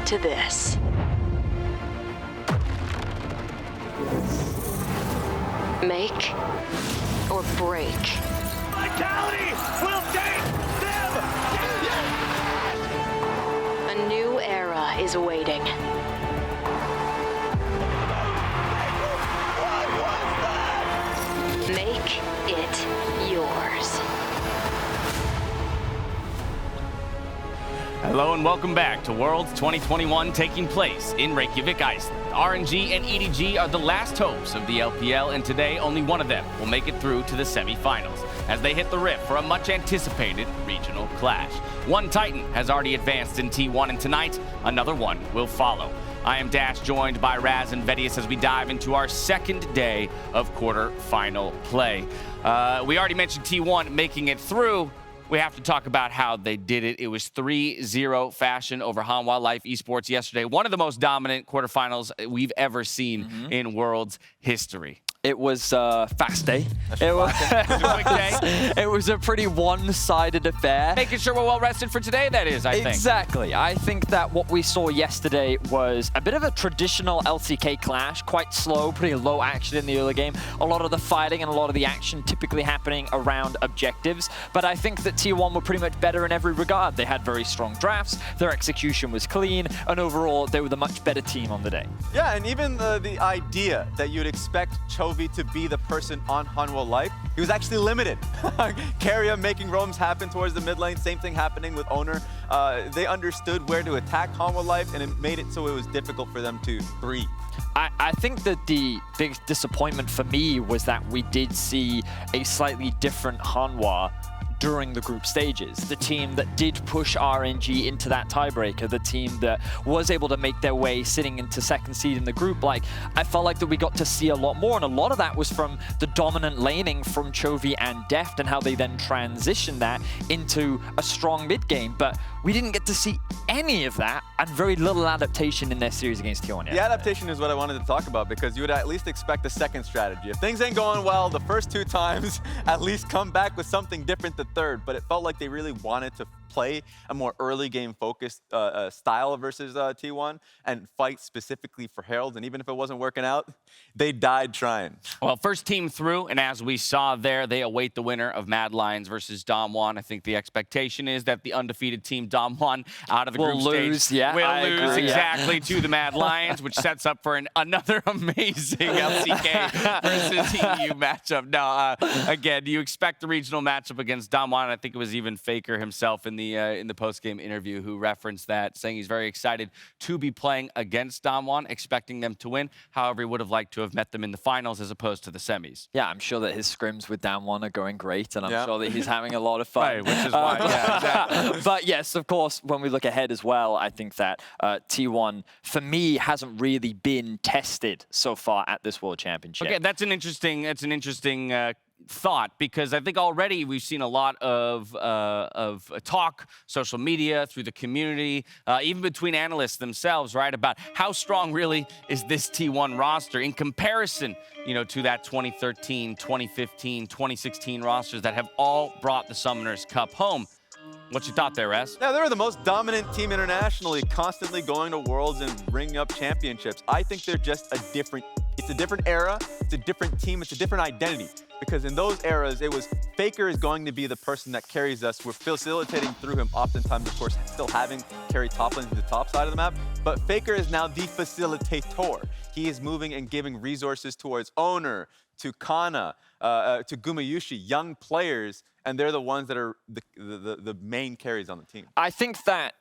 to this. Make or break. Vitality will take them! A new era is awaiting. What was that? Make it yours. Hello and welcome back to Worlds 2021 taking place in Reykjavik, Iceland. RNG and EDG are the last hopes of the LPL, and today only one of them will make it through to the semifinals as they hit the rift for a much anticipated regional clash. One Titan has already advanced in T1, and tonight another one will follow. I am Dash, joined by Raz and Vedius as we dive into our second day of quarterfinal play. We already mentioned T1 making it through. We have to talk about how they did it. It was 3-0 fashion over Hanwha Life Esports yesterday. One of the most dominant quarterfinals we've ever seen in Worlds history. It was a fast day. It was a quick day. It was a pretty one-sided affair. Making sure we're well rested for today, that is, I think. Exactly. I think that what we saw yesterday was a bit of a traditional LCK clash, quite slow, pretty low action in the early game. A lot of the fighting and a lot of the action typically happening around objectives. But I think that T1 were pretty much better in every regard. They had very strong drafts, their execution was clean, and overall, they were the much better team on the day. Yeah, and even the idea that you'd expect Chovy to be the person on Hanwha Life, he was actually limited. Keria making roams happen towards the mid lane, same thing happening with Owner. They understood where to attack Hanwha Life, and it made it so it was difficult for them to breathe. I think that the big disappointment for me was that we did see a slightly different Hanwha during the group stages. The team that did push RNG into that tiebreaker, the team that was able to make their way sitting into second seed in the group, like, I felt like that we got to see a lot more, and a lot of that was from the dominant laning from Chovy and Deft and how they then transitioned that into a strong mid game. But we didn't get to see any of that, and very little adaptation in their series against T1. The adaptation is what I wanted to talk about, because you would at least expect a second strategy. If things ain't going well the first two times, at least come back with something different the third. But it felt like they really wanted to play a more early game focused style versus T1 and fight specifically for Herald. And even if it wasn't working out, they died trying. Well, first team through, and as we saw there, they await the winner of Mad Lions versus Damwon. I think the expectation is that the undefeated team Damwon out of the group stage will lose exactly to the Mad Lions, which sets up for another amazing LCK versus EU matchup. Now, again, you expect the regional matchup against Damwon. I think it was even FLICKR himself in the post-game interview who referenced that, saying he's very excited to be playing against Damwon, expecting them to win. However, he would have liked to have met them in the finals as opposed to the semis. Yeah, I'm sure that his scrims with Damwon are going great, and I'm sure that he's having a lot of fun. Right, which is why, yeah, exactly. But yes, of course, when we look ahead as well, I think that T1, for me, hasn't really been tested so far at this World Championship. Okay, that's an interesting thought, because I think already we've seen a lot of talk, social media, through the community, even between analysts themselves, right, about how strong really is this T1 roster in comparison, to that 2013, 2015, 2016 rosters that have all brought the Summoners Cup home. What's your thought there, Raz? Yeah, they're the most dominant team internationally, constantly going to Worlds and bringing up championships. I think they're just it's a different era, it's a different team, it's a different identity. Because in those eras, it was FLICKR is going to be the person that carries us. We're facilitating through him, oftentimes, of course, still having carry top lane to the top side of the map. But FLICKR is now the facilitator. He is moving and giving resources towards Owner, to Kana, to Gumayushi, young players, and they're the ones that are the main carries on the team. I think that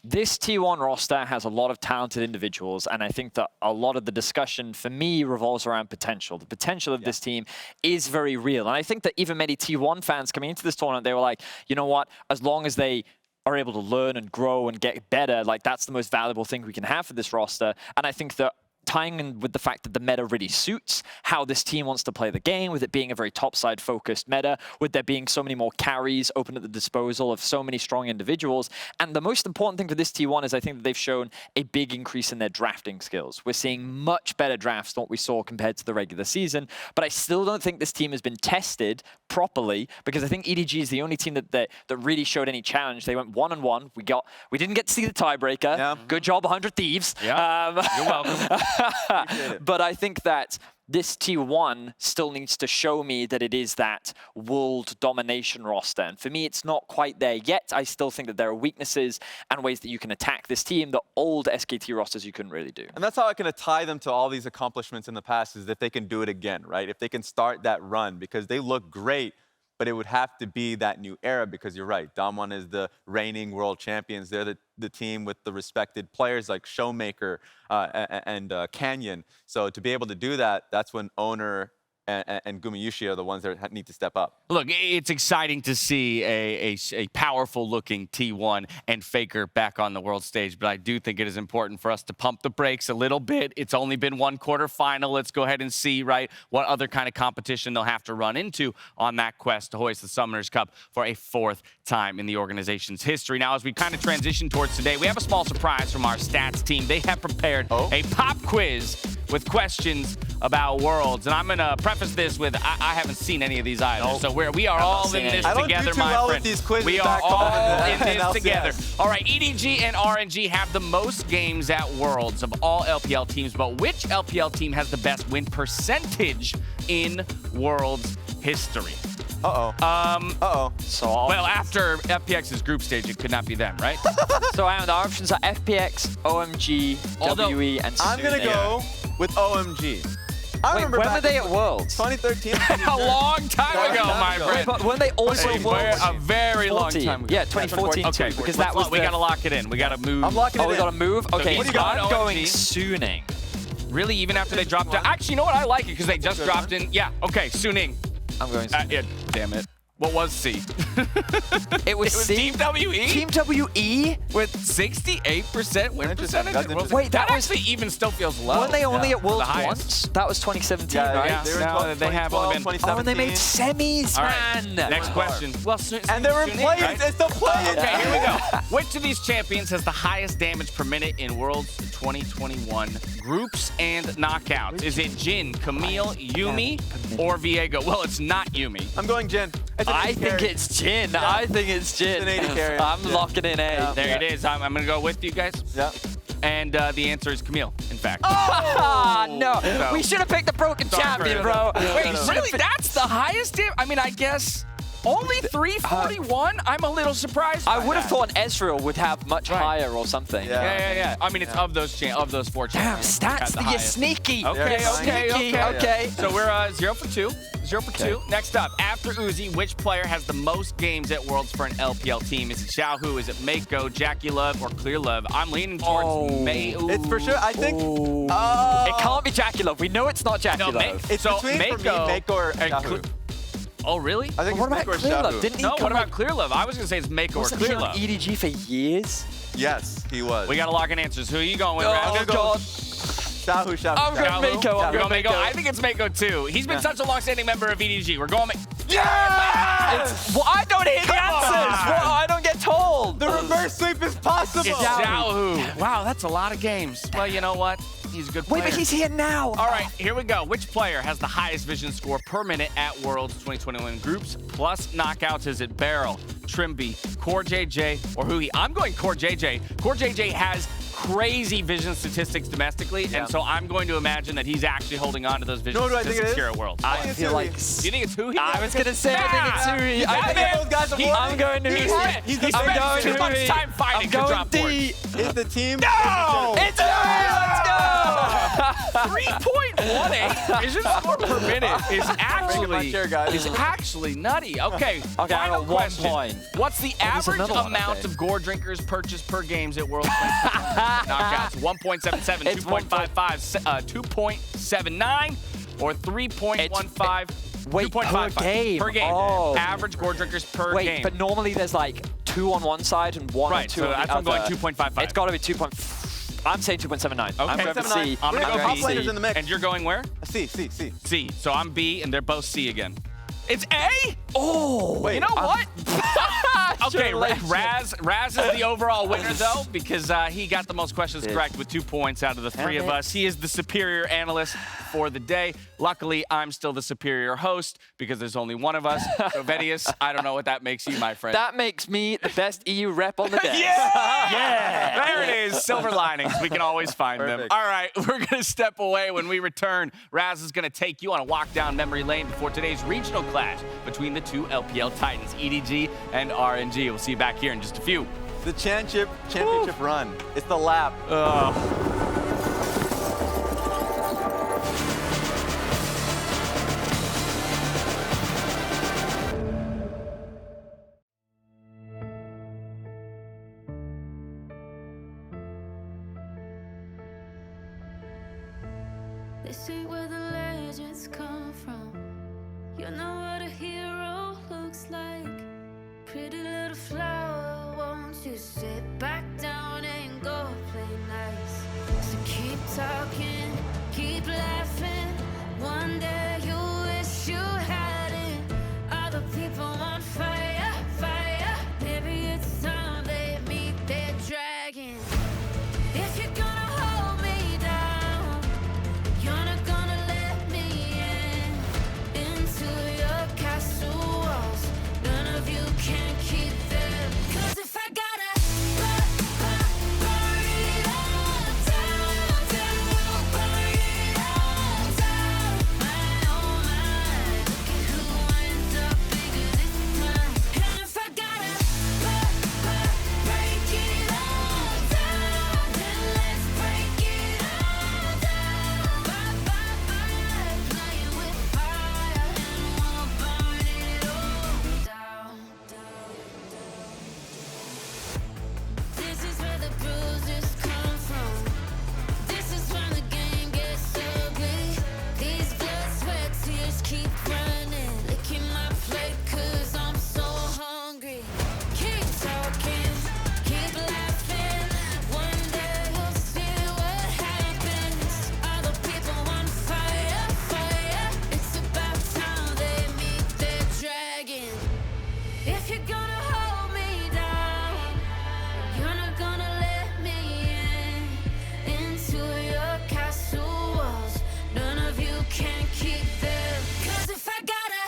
this T1 roster has a lot of talented individuals, and I think that a lot of the discussion for me revolves around potential. The potential of this team is very real. And I think that even many T1 fans coming into this tournament, they were like, you know what, as long as they are able to learn and grow and get better, like, that's the most valuable thing we can have for this roster. And I think that tying in with the fact that the meta really suits how this team wants to play the game, with it being a very topside focused meta, with there being so many more carries open at the disposal of so many strong individuals. And the most important thing for this T1 is I think that they've shown a big increase in their drafting skills. We're seeing much better drafts than what we saw compared to the regular season, but I still don't think this team has been tested properly, because I think EDG is the only team that really showed any challenge. They went 1-1. We didn't get to see the tiebreaker. Yeah. Good job, 100 Thieves. Yeah. You're welcome. But I think that this T1 still needs to show me that it is that world domination roster. And for me, it's not quite there yet. I still think that there are weaknesses and ways that you can attack this team. The old SKT rosters you couldn't really do. And that's how I can tie them to all these accomplishments in the past, is if they can do it again, right? If they can start that run, because they look great, but it would have to be that new era, because you're right. Damwon is the reigning world champions. They're the team with the respected players like Showmaker and Canyon. So to be able to do that, that's when Owner and Gumayushi are the ones that need to step up. Look, it's exciting to see a powerful-looking T1 and FLICKR back on the world stage, but I do think it is important for us to pump the brakes a little bit. It's only been one quarterfinal. Let's go ahead and see, right, what other kind of competition they'll have to run into on that quest to hoist the Summoners Cup for a 4th time in the organization's history. Now, as we kind of transition towards today, we have a small surprise from our stats team. They have prepared a pop quiz with questions about Worlds, and I'm going to preface this with I haven't seen any of these either, so we are all in this together, my friend. We are all in this together. All right, EDG and RNG have the most games at Worlds of all LPL teams, but which LPL team has the best win percentage in Worlds history? So Well, after FPX's group stage, it could not be them, right? So the options are FPX, OMG, WE, and I'm going to go with OMG. I remember when were back they in at Worlds? 2013. A long time ago, my friend. But when they also Worlds? A very long 14. time ago. Yeah, 2014 Okay, too, because that was we got to lock it in. We got to move. I'm locking it in. we got to move? Okay, he's got I'm OMG. going Suning. Really, even after they dropped down? Actually, you know what? I like it because they just dropped in. Yeah, okay, Suning. I'm going Suning. Yeah, damn it. What was C? It was C? Team WE? Team WE? With 68% win percentage? Wait, that was actually even still feels low. Weren't they only at Worlds The highest. once? That was 2017, Yeah, right? yeah. They were in No, they have only been. 2012, Oh, and they made 2017. semis, All right, man. next question. Well, And they're in Suning, play-ins. right? It's the play-ins. Okay, here we go. Which of these champions has the highest damage per minute in Worlds 2021 groups and knockouts? Is it Jin, Camille, Yumi, or Viego? Well, it's not Yumi. I'm going Jin. It's an I 80 think carry. it's Jin. I think it's Jin. It's an 80 carry. I'm Yeah. locking in A. There it is. I'm going to go with you guys. Yeah. And the answer is Camille, in fact. Ah, no. So- We should have picked the broken champion, bro. Wait, We should've really? picked- That's the highest damage? I mean, I guess only 341? I'm a little surprised I by would have that. thought Ezreal would have much Right. higher or something. Yeah. Yeah. I mean, it's of those four Damn, champions. stats, got the you're highest. sneaky. Okay, Yeah, Sneaky, okay. okay. So we're 0 for 2. 0 for 2. Next up, after Uzi, which player has the most games at Worlds for an LPL team? Is it Xiaohu? Is it Mako, Jackie Love, or Clear Love? I'm leaning towards May. It's for sure. I think. It can't be Jackie Love. We know it's not Jackie No, Love. It's so between for me, Mako or and Xiaohu. Oh, really? I think What it's about Mako or Clear Love? Xiaohu. Didn't he No, come what about up- Clear Love? I was going to say it's Mako or Wasn't Clear he on Love. EDG for years? Yes, he was. We got to lock in answers. Who are you going with, Oh, Raz? God. Xiaohu. I'm going Xiaohu? Mako. I'm You're going going Mako? Mako. I think it's Mako, too. He's been such a long-standing member of EDG. We're going Yes! Well, I don't hear the answers. Well, I don't get told. The reverse sweep is possible. It's Xiaohu. Wow, that's a lot of games. Well, you know what? He's a good player. Wait, but he's here now. All right, here we go. Which player has the highest vision score per minute at Worlds 2021 groups plus knockouts? Is it Barrel, Trimby, Core JJ, or Huhi? I'm going Core JJ. Core JJ has crazy vision statistics domestically, and so I'm going to imagine that he's actually holding on to those vision No, do I think it statistics is? here at Worlds. I feel like... You think it's Huhi? I was going to say, I think it's Suri. I think those guys are more- I'm going to He spent too much time fighting to I'm drop going boards. D. Is the team? No! It's Let's go! 3.18 vision score per minute is actually nutty. Okay, I final got 1 question. point. What's the average another one, amount okay. of Gore drinkers purchased per games at World Knockouts? 1.77, It's 2.55, 2.79, or 3.15? Wait, per 2.55 game. Per game. Oh. Average Gore drinkers per Wait, game. but normally there's like 2 on one side and 1 Right, or 2 so on that's the why I'm other. going 2.55. It's got to be 2. I'm saying 2.79. Okay. I'm going for C. I'm gonna go top B. laners in the mix. And you're going where? C. C. So I'm B, and they're both C again. It's A? Oh! Wait, You know what? Okay, Congratulations. Raz is the overall winner, though, because he got the most questions correct with 2 points out of the three of us. He is the superior analyst for the day. Luckily, I'm still the superior host because there's only one of us. So, Vedius, I don't know what that makes you, my friend. That makes me the best EU rep on the day. Yeah! There it is. Silver linings. We can always find them. Perfect. All right, we're going to step away. When we return, Raz is going to take you on a walk down memory lane before today's regional clash between the two LPL titans, EDG and RNG. We'll see you back here in just a few. The championship run. It's the lap. This ain't where the legends come from. You know what a hero looks like. Pretty little flower, won't you sit back down and go play nice? So keep talking, keep laughing. One day you wish you hadn't. Other people on fire, fire. Maybe it's time they meet their dragon. If you're gonna hold me down, you're not gonna let me into your castle walls. None of you can keep them. 'Cause if I gotta burn it all down, burn it all down. My oh my, look at who ends up bigger this time. And if I gotta break it all down, then let's break it all down. Bye, playing with fire, and we'll burn it all down. This is where the bruises come from. This is when the game gets ugly. These blood, sweat, tears keep running. Licking my plate 'cause I'm so hungry. Keep talking, keep laughing. One day you'll see what happens. Other people on fire, fire. It's about time they meet their dragon. If you're gonna hold me down, you're not gonna let me into your castle walls. None of you can keep them. 'Cause if I gotta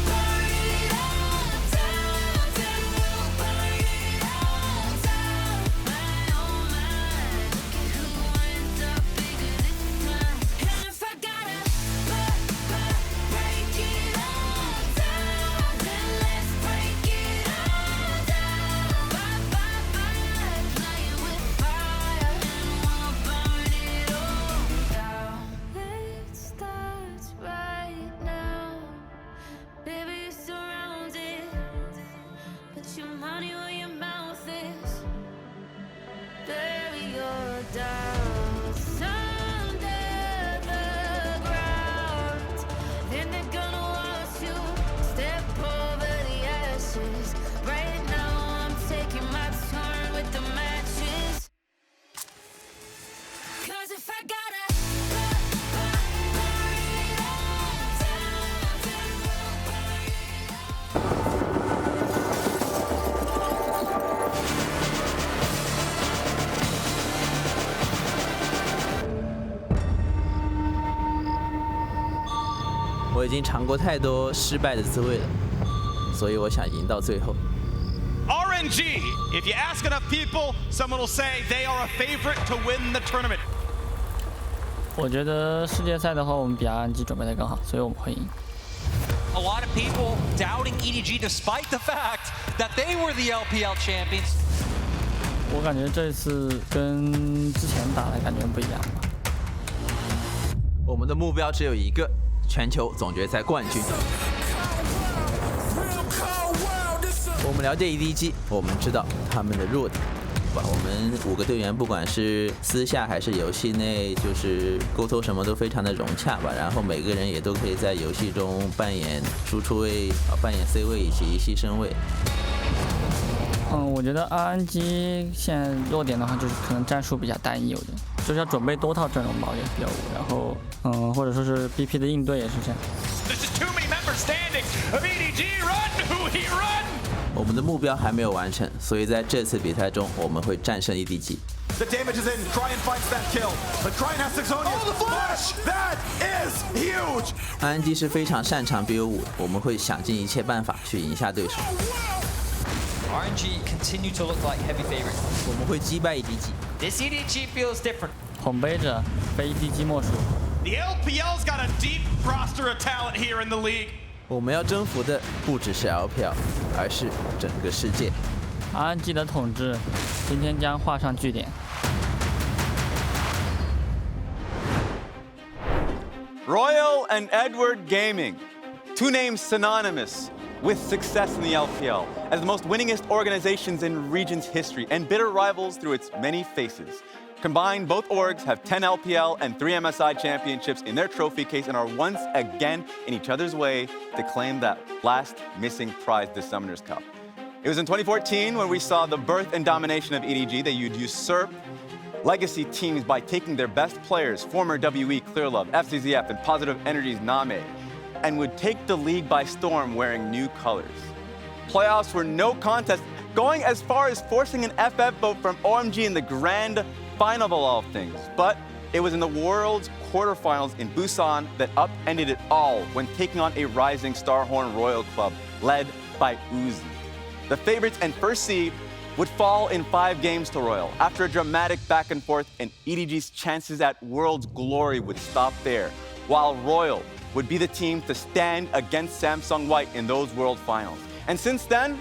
burn it all down, then we'll burn it all down. My oh my, look at who ends up bigger this time. And if I gotta break it all down, then let's break it all down. Bye, playing with fire, and we'll burn it all down. It starts right now. Baby, you're surrounded. Put your money where your mouth is. Bury your doubts under the ground. Then they're gonna watch you step over the ashes. Right now I'm taking my turn with the matches. 'Cause if I gotta burn it all down, then we'll burn it all. 我已经尝过太多失败的滋味了，所以我想赢到最后。 RNG, if you ask enough people, someone will say they are a favorite to win the tournament. 我觉得世界赛的话，我们比 RNG 准备的更好，所以我们会赢。 A lot of people doubting EDG despite the fact that they were the LPL champions. 我感觉这次跟之前打的感觉不一样吧。我们的目标只有一个，全球总决赛冠军。我们了解 EDG， 我们知道他们的弱点。我们5个队员，不管是私下还是游戏内，就是沟通什么都非常的融洽吧。然后每个人也都可以在游戏中扮演输出位、扮演 C 位以及牺牲位。我觉得 RNG 现在弱点的话，就是可能战术比较单一，我觉得就是要准备多套阵容吧，我觉得比较无。然后或者说是 BP 的应对也是这样。我们的目标还没有完成，所以在这次比赛中我们会战胜 EDG。The damage is in. Cryan finds that kill, but Cryan has Saxonia. Oh, the flash! That is huge. RNG 是非常擅长 BO5，我们会想尽一切办法去赢下对手。RNG continue to look like heavy favorites. 我们会击败 EDG。This EDG feels different. 捧杯者非 EDG 莫属。The LPL's got a deep roster of talent here in the league. 我们要征服的不只是 LPL， 而是整个世界。RNG 的统治今天将画上句点。Royal and Edward Gaming, two names synonymous with success in the LPL as the most winningest organizations in region's history and bitter rivals through its many faces. Combined, both orgs have 10 LPL and 3 MSI championships in their trophy case and are once again in each other's way to claim that last missing prize, the Summoners Cup. It was in 2014 when we saw the birth and domination of EDG. They would usurp legacy teams by taking their best players, former WE, Clearlove, FCZF, and Positive Energy's Name, and would take the league by storm wearing new colors. Playoffs were no contest, going as far as forcing an FF vote from OMG in the grand final of all things. But it was in the world's quarterfinals in Busan that upended it all when taking on a rising Starhorn Royal Club led by Uzi. The favorites and first seed would fall in 5 games to Royal after a dramatic back and forth, and EDG's chances at World's glory would stop there, while Royal would be the team to stand against Samsung White in those World Finals. And since then,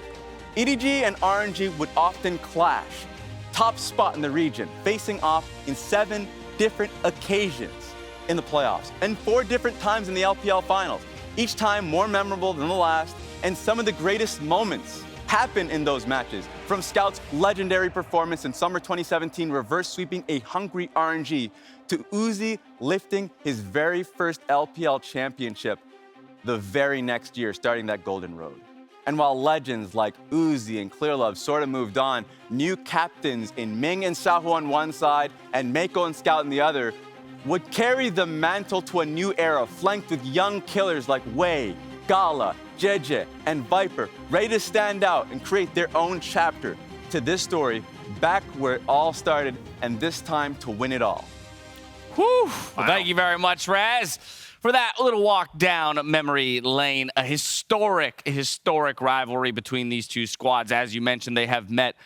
EDG and RNG would often clash, top spot in the region, facing off in 7 different occasions in the playoffs and 4 different times in the LPL finals, each time more memorable than the last, and some of the greatest moments happen in those matches, from Scout's legendary performance in summer 2017 reverse sweeping a hungry RNG to Uzi lifting his very first LPL championship the very next year, starting that golden road. And while legends like Uzi and Clearlove sort of moved on, new captains in Ming and Xiaohu on one side and Mako and Scout on the other would carry the mantle to a new era, flanked with young killers like Wei, Gala, Jeje, and Viper, ready to stand out and create their own chapter to this story, back where it all started, and this time to win it all. Whew. Well, thank you very much, Raz, for that little walk down memory lane. A historic rivalry between these two squads. As you mentioned, they have met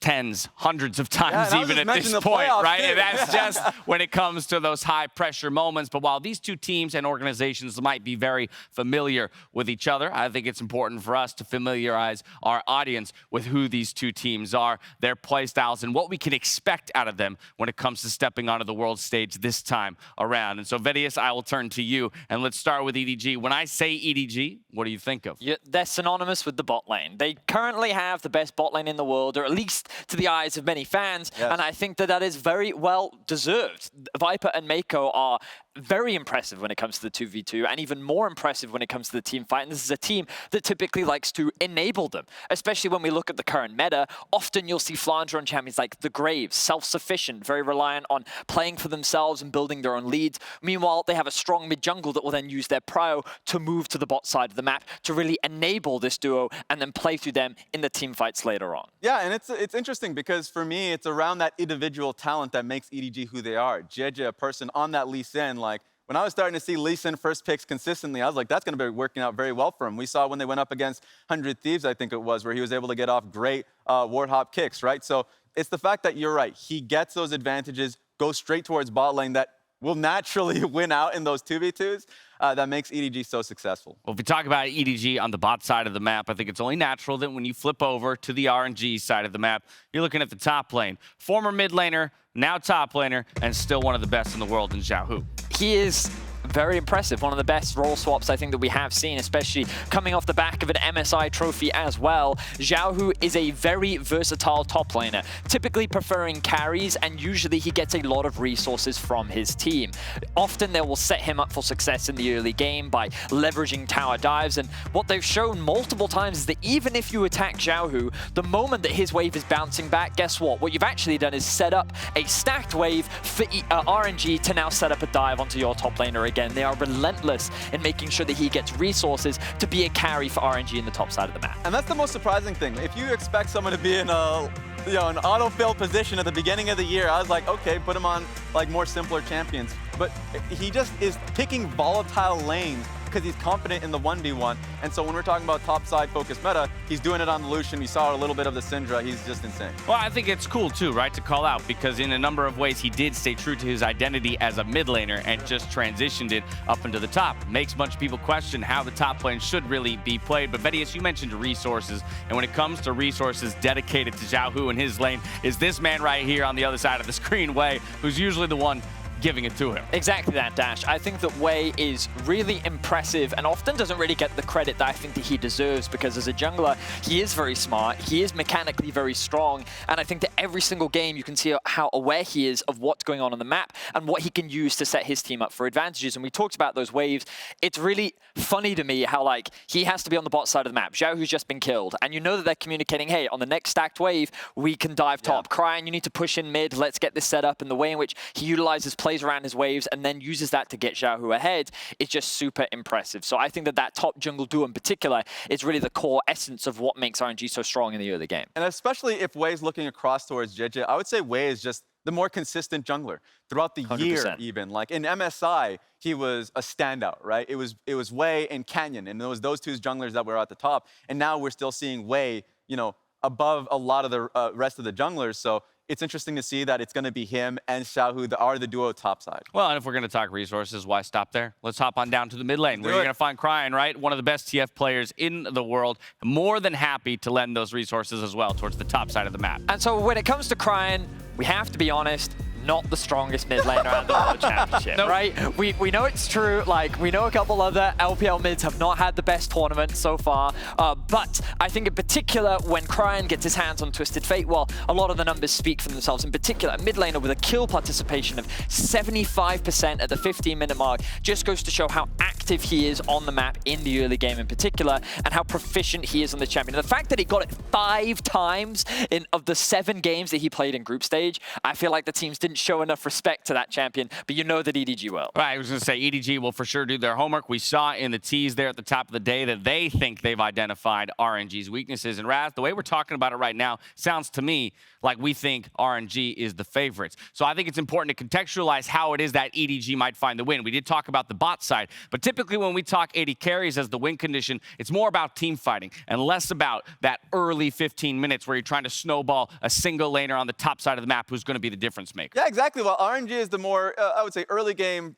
tens, hundreds of times even at this point, right? And that's just when it comes to those high pressure moments. But while these two teams and organizations might be very familiar with each other, I think it's important for us to familiarize our audience with who these two teams are, their play styles, and what we can expect out of them when it comes to stepping onto the world stage this time around. And so, Vedius, I will turn to you, and let's start with EDG. When I say EDG, what do you think of? Yeah, they're synonymous with the bot lane. They currently have the best bot lane in the world, or at least to the eyes of many fans, and I think that that is very well deserved. Viper and Mako are very impressive when it comes to the 2v2, and even more impressive when it comes to the team fight. And this is a team that typically likes to enable them, especially when we look at the current meta. Often you'll see flanger on champions like the Graves, self-sufficient, very reliant on playing for themselves and building their own leads. Meanwhile, they have a strong mid jungle that will then use their prio to move to the bot side of the map to really enable this duo and then play through them in the team fights later on. Yeah, and it's interesting because for me, it's around that individual talent that makes EDG who they are. Jeje, a person on that Lee Sin, like, when I was starting to see Lee Sin first picks consistently, I was like, that's going to be working out very well for him. We saw when they went up against 100 Thieves, I think it was, where he was able to get off great ward hop kicks, right? So it's the fact that you're right. He gets those advantages, goes straight towards bot lane that will naturally win out in those 2v2s. That makes EDG so successful. Well, if we talk about EDG on the bot side of the map, I think it's only natural that when you flip over to the RNG side of the map, you're looking at the top lane. Former mid laner, now top laner, and still one of the best in the world in Xiaohu. He is very impressive. One of the best role swaps I think that we have seen, especially coming off the back of an MSI trophy as well. Xiaohu is a very versatile top laner, typically preferring carries, and usually he gets a lot of resources from his team. Often they will set him up for success in the early game by leveraging tower dives, and what they've shown multiple times is that even if you attack Xiaohu, the moment that his wave is bouncing back, guess what? What you've actually done is set up a stacked wave for RNG to now set up a dive onto your top laner again. They are relentless in making sure that he gets resources to be a carry for RNG in the top side of the map. And that's the most surprising thing. If you expect someone to be in an auto-fill position at the beginning of the year, I was like, okay, put him on like more simpler champions. But he just is picking volatile lanes because he's confident in the 1v1. And so when we're talking about top-side focused meta, he's doing it on the Lucian. We saw a little bit of the Syndra. He's just insane. Well, I think it's cool too, right, to call out, because in a number of ways he did stay true to his identity as a mid laner and just transitioned it up into the top. Makes a bunch of people question how the top lane should really be played. But Vedius, you mentioned resources, and when it comes to resources dedicated to Xiaohu and his lane, is this man right here on the other side of the screen, Wei, who's usually the one giving it to him. Exactly that, Dash. I think that Wei is really impressive and often doesn't really get the credit that I think that he deserves, because as a jungler, he is very smart, he is mechanically very strong, and I think that every single game you can see how aware he is of what's going on the map and what he can use to set his team up for advantages. And we talked about those waves. It's really funny to me how, like, he has to be on the bot side of the map. Xiaohu's just been killed, and you know that they're communicating, hey, on the next stacked wave, we can dive top. Cryan, you need to push in mid, let's get this set up. And the way in which he utilizes plays around his waves and then uses that to get Xiaohu ahead is just super impressive. So I think that that top jungle duo in particular is really the core essence of what makes RNG so strong in the early game. And especially if Wei's looking across towards JJ, I would say Wei is just the more consistent jungler throughout the 100%. year even. Like in MSI, he was a standout, right? It was Wei and Canyon, and it was those two junglers that were at the top. And now we're still seeing Wei, you know, above a lot of the rest of the junglers. So it's interesting to see that it's going to be him and Xiaohu that are the duo topside. Well, and if we're going to talk resources, why stop there? Let's hop on down to the mid lane, where you're going to find Cryan, right? One of the best TF players in the world. More than happy to lend those resources as well towards the top side of the map. And so when it comes to Cryan, we have to be honest, not the strongest mid laner at the World Championship, right? We know it's true. Like, we know a couple other LPL mids have not had the best tournament so far, but I think in particular when Cryan gets his hands on Twisted Fate, well, a lot of the numbers speak for themselves. In particular, a mid laner with a kill participation of 75% at the 15-minute mark just goes to show how active he is on the map in the early game in particular, and how proficient he is on the champion. And the fact that he got it 5 times of the 7 games that he played in group stage, I feel like the teams didn't show enough respect to that champion, but you know that EDG will. Right, I was going to say EDG will for sure do their homework. We saw in the tease there at the top of the day that they think they've identified RNG's weaknesses. And Raz, the way we're talking about it right now sounds to me like we think RNG is the favorites. So I think it's important to contextualize how it is that EDG might find the win. We did talk about the bot side, but typically when we talk AD carries as the win condition, it's more about team fighting and less about that early 15 minutes where you're trying to snowball a single laner on the top side of the map who's going to be the difference maker. Yeah, exactly. Well, RNG is the more, I would say, early game,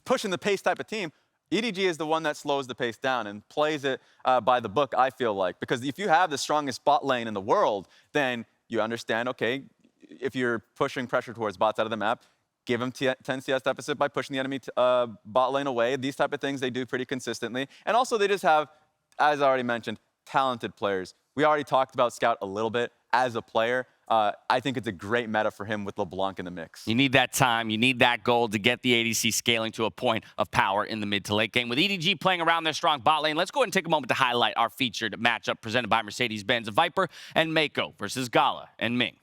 pushing the pace type of team. EDG is the one that slows the pace down and plays it by the book, I feel like. Because if you have the strongest bot lane in the world, then you understand, okay, if you're pushing pressure towards bots out of the map, give them 10 CS deficit by pushing the enemy bot lane away. These type of things they do pretty consistently. And also they just have, as I already mentioned, talented players. We already talked about Scout a little bit as a player. I think it's a great meta for him with LeBlanc in the mix. You need that time, you need that gold to get the ADC scaling to a point of power in the mid to late game. With EDG playing around their strong bot lane, let's go ahead and take a moment to highlight our featured matchup presented by Mercedes-Benz. Viper and Mako versus Gala and Ming.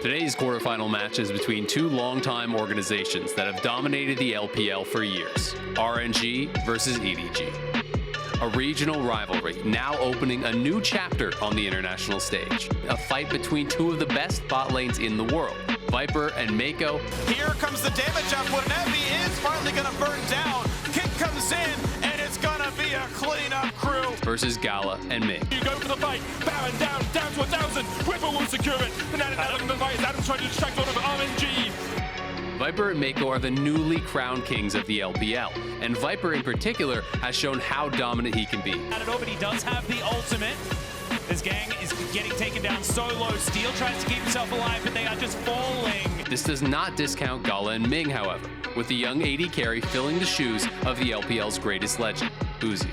Today's quarterfinal match is between two longtime organizations that have dominated the LPL for years, RNG versus EDG. A regional rivalry now opening a new chapter on the international stage. A fight between two of the best bot lanes in the world, Viper and Mako. Here comes the damage up when Evie is finally going to burn down. King comes in, and it's going to be a cleanup crew. Versus Gala and Ming. You go for the fight, Baron down to 1,000. Whipper will secure it. And Adam device, Adam's trying to distract out of RNG. Viper and Mako are the newly crowned kings of the LPL, and Viper in particular has shown how dominant he can be. And over, he does have the ultimate. There's gang is getting taken down so low. Steel tries to keep himself alive, but they are just falling. This does not discount Gala and Ming, however, with the young AD carry filling the shoes of the LPL's greatest legend, Uzi.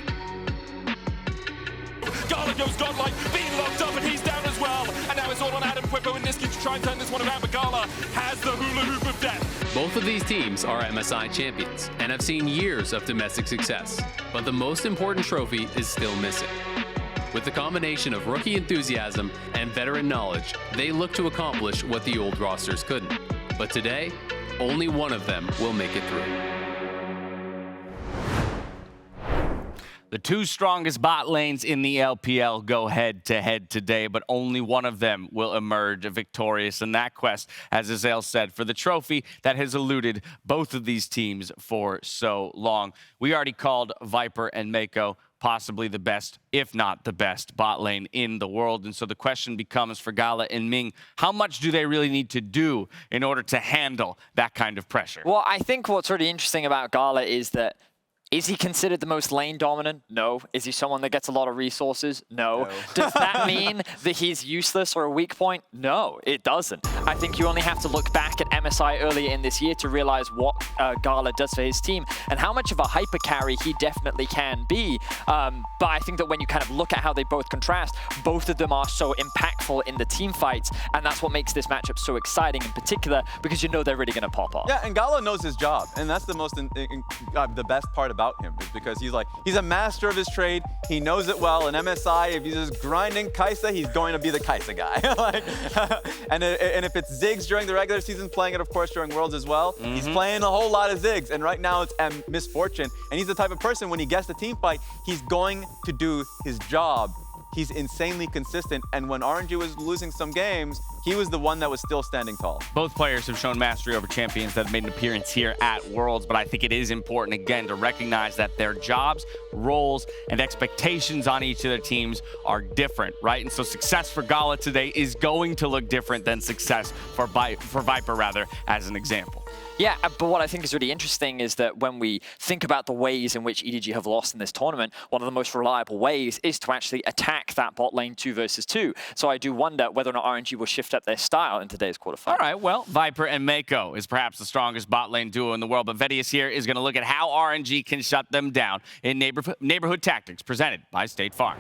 Gala goes godlike, being locked up, and he's down as well. And now it's all on Adam, Quippo, and Niski to try and turn this one around, but Gala has the hula hoop of death. Both of these teams are MSI champions and have seen years of domestic success, but the most important trophy is still missing. With the combination of rookie enthusiasm and veteran knowledge, they look to accomplish what the old rosters couldn't. But today, only one of them will make it through. The two strongest bot lanes in the LPL go head-to-head today, but only one of them will emerge victorious in that quest, as Azael said, for the trophy that has eluded both of these teams for so long. We already called Viper and Mako possibly the best, if not the best, bot lane in the world. And so the question becomes for Gala and Ming, how much do they really need to do in order to handle that kind of pressure? Well, I think what's really interesting about Gala is that is he considered the most lane dominant? No. Is he someone that gets a lot of resources? No. Does that mean that he's useless or a weak point? No, it doesn't. I think you only have to look back at MSI earlier in this year to realize what Gala does for his team and how much of a hyper carry he definitely can be. But I think that when you kind of look at how they both contrast, both of them are so impactful in the team fights, and that's what makes this matchup so exciting in particular, because you know they're really going to pop off. Yeah, and Gala knows his job, and that's the most the best part about him, is because he's a master of his trade. He knows it well. In MSI, if he's just grinding Kai'Sa, he's going to be the Kai'Sa guy. and if it's Ziggs during the regular season, playing it, of course, during Worlds as well, he's playing a whole lot of Ziggs. And right now, it's Misfortune. And he's the type of person, when he gets the team fight, he's going to do his job. He's insanely consistent, and when RNG was losing some games, he was the one that was still standing tall. Both players have shown mastery over champions that have made an appearance here at Worlds, but I think it is important, again, to recognize that their jobs, roles, and expectations on each of their teams are different, right? And so success for Gala today is going to look different than success for Viper, rather, as an example. Yeah, but what I think is really interesting is that when we think about the ways in which EDG have lost in this tournament, one of the most reliable ways is to actually attack that bot lane 2 versus 2. So I do wonder whether or not RNG will shift up their style in today's quarterfinal. All right, well, Viper and Mako is perhaps the strongest bot lane duo in the world, but Vedius here is going to look at how RNG can shut them down in Neighborhood Tactics, presented by State Farm.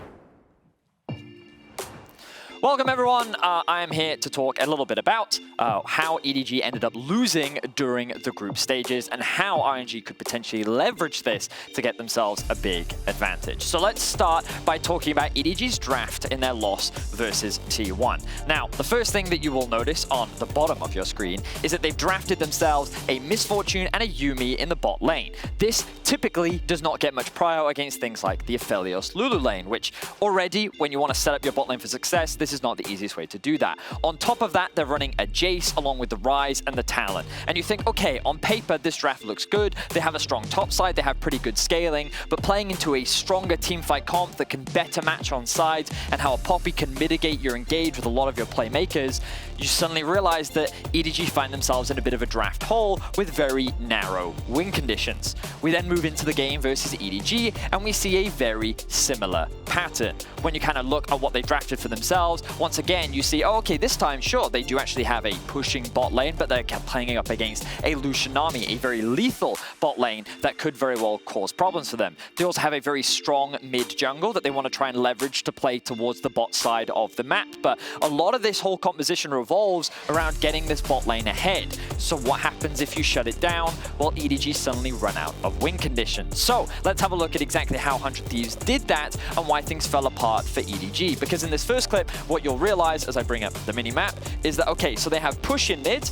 Welcome, everyone. I am here to talk a little bit about how EDG ended up losing during the group stages and how RNG could potentially leverage this to get themselves a big advantage. So let's start by talking about EDG's draft in their loss versus T1. Now, the first thing that you will notice on the bottom of your screen is that they've drafted themselves a Misfortune and a Yuumi in the bot lane. This typically does not get much prio against things like the Aphelios Lulu lane, which already, when you want to set up your bot lane for success, this is not the easiest way to do that. On top of that, they're running a Jace along with the Ryze and the Talon. And you think, okay, on paper, this draft looks good. They have a strong top side. They have pretty good scaling. But playing into a stronger teamfight comp that can better match on sides and how a Poppy can mitigate your engage with a lot of your playmakers, you suddenly realize that EDG find themselves in a bit of a draft hole with very narrow win conditions. We then move into the game versus EDG, and we see a very similar pattern. When you kind of look at what they drafted for themselves, once again, you see, oh, okay, this time, sure, they do actually have a pushing bot lane, but they're playing up against a Lucian army, a very lethal bot lane that could very well cause problems for them. They also have a very strong mid jungle that they want to try and leverage to play towards the bot side of the map, but a lot of this whole composition revolves around getting this bot lane ahead. So what happens if you shut it down? Well, EDG suddenly run out of win conditions. So let's have a look at exactly how 100 Thieves did that and why things fell apart for EDG. Because in this first clip, what you'll realize as I bring up the mini-map is that, okay, so they have push in mid,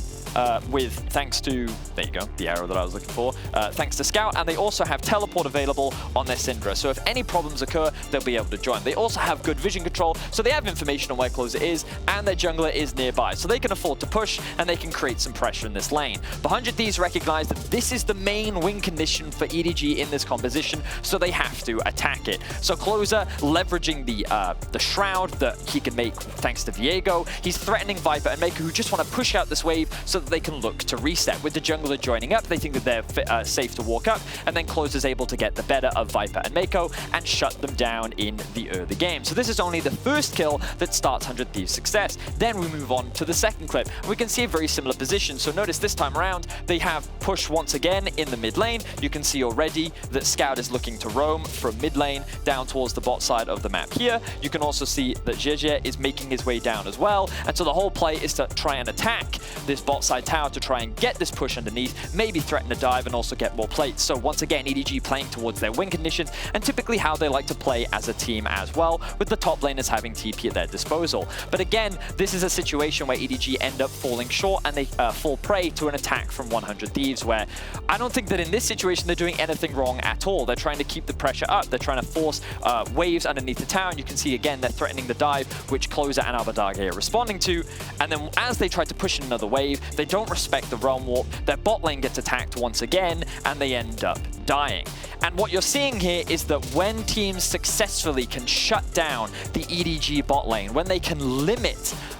with, thanks to, there you go, the arrow that I was looking for, thanks to Scout, and they also have teleport available on their Syndra. So if any problems occur, they'll be able to join. They also have good vision control, so they have information on where Closer is, and their jungler is nearby. So they can afford to push, and they can create some pressure in this lane. But 100 Thieves recognize that this is the main win condition for EDG in this composition, so they have to attack it. So Closer leveraging the shroud that he can make thanks to Viego. He's threatening Viper and Maker, who just want to push out this wave so that they can look to reset. With the jungler joining up, they think that they're safe to walk up, and then Close is able to get the better of Viper and Mako and shut them down in the early game. So this is only the first kill that starts 100 Thieves' success. Then we move on to the second clip. We can see a very similar position. So notice this time around, they have push once again in the mid lane. You can see already that Scout is looking to roam from mid lane down towards the bot side of the map here. You can also see that Jeje is making his way down as well. And so the whole play is to try and attack this bot side tower to try and get this push underneath, maybe threaten a dive and also get more plates. So once again, EDG playing towards their win conditions and typically how they like to play as a team as well, with the top laners having TP at their disposal. But again, this is a situation where EDG end up falling short and they fall prey to an attack from 100 Thieves, where I don't think that in this situation they're doing anything wrong at all. They're trying to keep the pressure up. They're trying to force waves underneath the tower. And you can see again, they're threatening the dive, which Closer and Abadage are responding to. And then as they try to push in another wave, they don't respect the realm warp. Their bot lane gets attacked once again, and they end up dying. And what you're seeing here is that when teams successfully can shut down the EDG bot lane, when they can limit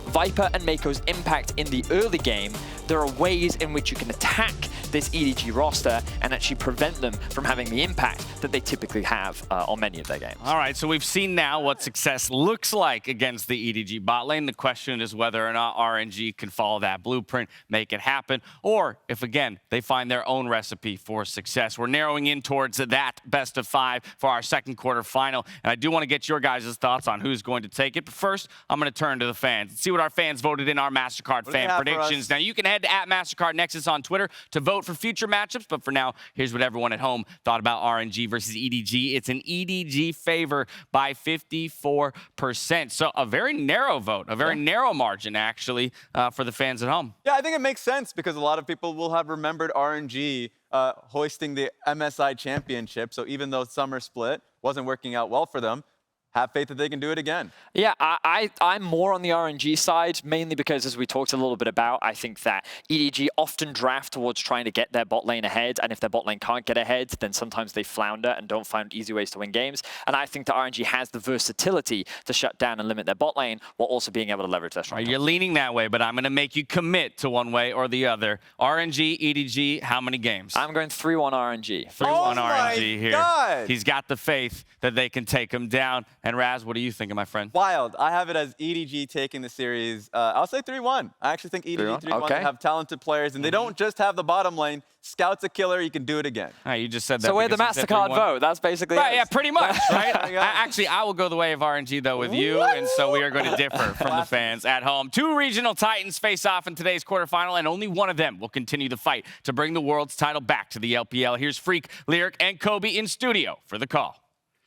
Viper and Mako's impact in the early game, there are ways in which you can attack this EDG roster and actually prevent them from having the impact that they typically have on many of their games. All right, so we've seen now what success looks like against the EDG bot lane. The question is whether or not RNG can follow that blueprint, make it happen, or if, again, they find their own recipe for success. We're narrowing in towards that best of 5 for our second quarterfinal, and I do want to get your guys' thoughts on who's going to take it. But first, I'm going to turn to the fans and see what our fans voted in our MasterCard fan predictions. Now, you can head to @MasterCard Nexus on Twitter to vote for future matchups, but for now, here's what everyone at home thought about RNG versus EDG. It's an EDG favor by 54%. So a very narrow vote, a very narrow margin, actually, for the fans at home. Yeah, I think it makes sense because a lot of people will have remembered RNG hoisting the MSI championship. So even though summer split wasn't working out well for them, have faith that they can do it again. Yeah, I'm more on the RNG side, mainly because, as we talked a little bit about, I think that EDG often draft towards trying to get their bot lane ahead, and if their bot lane can't get ahead, then sometimes they flounder and don't find easy ways to win games. And I think that RNG has the versatility to shut down and limit their bot lane while also being able to leverage their strength. You're leaning that way, but I'm going to make you commit to one way or the other. RNG, EDG, how many games? I'm going 3-1 RNG. 3-1 RNG here. God. He's got the faith that they can take him down. And Raz, what are you thinking, my friend? Wild. I have it as EDG taking the series. I'll say 3-1. I actually think EDG 3-1. Okay. They have talented players, and they don't just have the bottom lane. Scout's a killer. You can do it again. All right, you just said that. So we're the MasterCard vote. That's basically right. it. Yeah, pretty much. Right. Actually, I will go the way of RNG though with you, and so we are going to differ from the fans at home. 2 regional titans face off in today's quarterfinal, and only one of them will continue the fight to bring the world's title back to the LPL. Here's Freak, Lyric, and Kobe in studio for the call.